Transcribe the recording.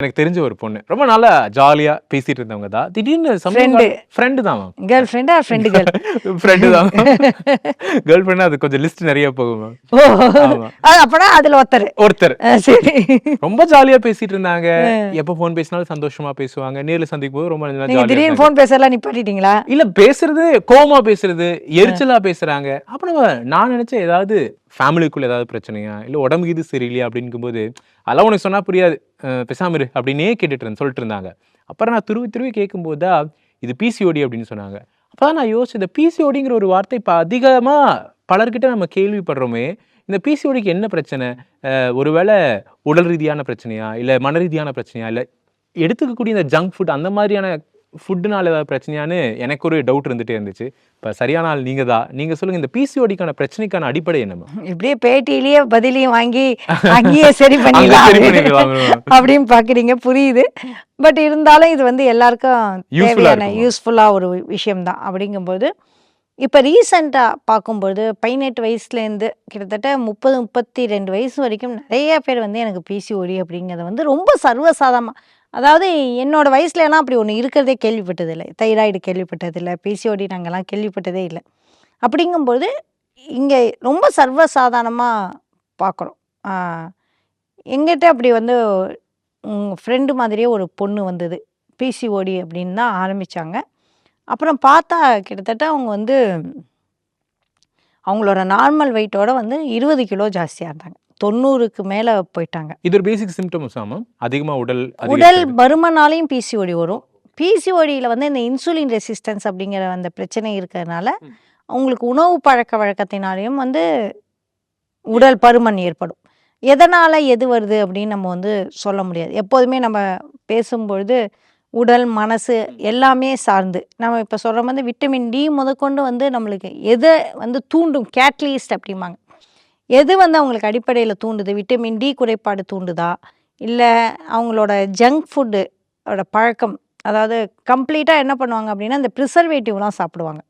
எனக்கு தெரிஞ்ச ஒரு பொண்ணு ரொம்ப நல்லா ஜாலியா பேசிட்டு இருந்தவங்க தான். திடீர்னு ஃப்ரெண்டு தான் மேம். கேர்ள் ஃப்ரெண்டா ஃப்ரெண்டு கேர்ள் ஃப்ரெண்டு தான். கேர்ள் ஃப்ரெண்ட் அது கொஞ்சம் லிஸ்ட் நிறைய போகும் மேம். ஓ ஆமா. அப்பனா அதுல ஒருத்தர் சரி ரொம்ப ஜாலியா பேசிட்டு இருந்தாங்க. எப்ப போன் பேசினாலும் சந்தோஷமா பேசுவாங்க. நேர்ல சந்திக்கும் போது ரொம்ப நல்லா நீங்க ஜாலியா திடீர்னு போன் பேசலாம் நிப்பாட்டிட்டீங்களா? இல்ல பேசுறது கோவமா பேசுறது, எரிச்சலா பேசுறாங்க. அப்புறம் நான் நினைச்சேன் ஏதாவது ஃபேமிலிக்குள்ள ஏதாவது பிரச்சனையா, இல்ல உடம்புக்கு இது சரியில்லையா அப்படிங்கும்போது, அதெல்லாம் உனக்கு சொன்னா புரியாது, பேசாம இரு அப்படின்னே சொல்லிட்டு இருந்தாங்க. அப்புறம் நான் துருவி கேட்கும்போது தான் இது பிசிஓடி அப்படின்னு சொன்னாங்க. அப்பதான் நான் யோசிச்சேன், இந்த பிசிஓடிங்கிற ஒரு வார்த்தை இப்ப அதிகமா பலர்கிட்ட நம்ம கேள்விப்படுறோமே, இந்த பிசிஓடிக்கு என்ன பிரச்சனை? ஒருவேளை உடல் ரீதியான பிரச்சனையா, இல்ல மன ரீதியான பிரச்சனையா, இல்ல எடுத்துக்கக்கூடிய இந்த ஜங்க் ஃபுட் அந்த மாதிரியான ஃபுட்டுனால ஏதாவது பிரச்சனையான்னு எனக்கு ஒரு டவுட் இருந்துட்டே இருந்துச்சு. இப்போ சரியான ஆள் நீங்க தான். நீங்க சொல்லுங்க, இந்த பிசிஓடிக்கான பிரச்சனைக்கான அடிப்படை என்ன மேம்? இப்படியே பேட்டியிலேயே பதிலையும் வாங்கி அங்கேயே சரி பண்ணிடலாம் அப்படின்னு பாக்குறீங்க, புரியுது. பட் இருந்தாலும் இது வந்து எல்லாருக்கும் தேவையான யூஸ்ஃபுல்லா ஒரு விஷயம்தான். அப்படிங்கும்போது இப்போ ரீசெண்டாக பார்க்கும்போது 18 வயசுலேருந்து கிட்டத்தட்ட 30-32 வயசு வரைக்கும் நிறைய பேர் வந்து எனக்கு பிசிஓடி அப்படிங்கிறத வந்து ரொம்ப சர்வசாதாரணமாக, அதாவது என்னோட வயசுலலாம் அப்படி ஒன்று இருக்கிறதே கேள்விப்பட்டதில்லை. தைராய்டு கேள்விப்பட்டதில்லை, பிசிஓடி நாங்கள்லாம் கேள்விப்பட்டதே இல்லை. அப்படிங்கும்போது இங்கே ரொம்ப சர்வசாதாரணமாக பார்க்குறோம். எங்கிட்ட அப்படி வந்து ஃப்ரெண்டு மாதிரியே ஒரு பொண்ணு வந்தது, பிசிஓடி அப்படின்னு தான் ஆரம்பித்தாங்க. அப்புறம் பார்த்தா கிட்டத்தட்ட அவங்க வந்து அவங்களோட நார்மல் வெயிட்டோட வந்து 20 கிலோ ஜாஸ்தியாக இருந்தாங்க. 90க்கு மேலே போயிட்டாங்க. இது ஒரு பேசிக் சிம்டம்ஸ் ஆமாம். அதிகமாக உடல் பருமனாலையும் பிசிஓடி வரும். பிசிஓடியில் வந்து இந்த இன்சுலின் ரெசிஸ்டன்ஸ் அப்படிங்கிற அந்த பிரச்சனை இருக்கிறதுனால அவங்களுக்கு உணவு பழக்க வழக்கத்தினாலையும் வந்து உடல் பருமன் ஏற்படும். எதனால் எது வருது அப்படின்னு நம்ம வந்து சொல்ல முடியாது. எப்போதுமே நம்ம பேசும்பொழுது உடல் மனசு எல்லாமே சார்ந்து நம்ம இப்போ சொல்கிற மாதிரி விட்டமின் டி முதற்கொண்டு வந்து நம்மளுக்கு எதை வந்து தூண்டும், கேட்லிஸ்ட் அப்படிம்பாங்க, எது வந்து அவங்களுக்கு அடிப்படையில் தூண்டுது, விட்டமின் டி குறைபாடு தூண்டுதா, இல்லை அவங்களோட ஜங்க் ஃபுட்டோட பழக்கம், அதாவது கம்ப்ளீட்டாக என்ன பண்ணுவாங்க அப்படின்னா இந்த ப்ரிசர்வேட்டிவ்லாம் சாப்பிடுவாங்க.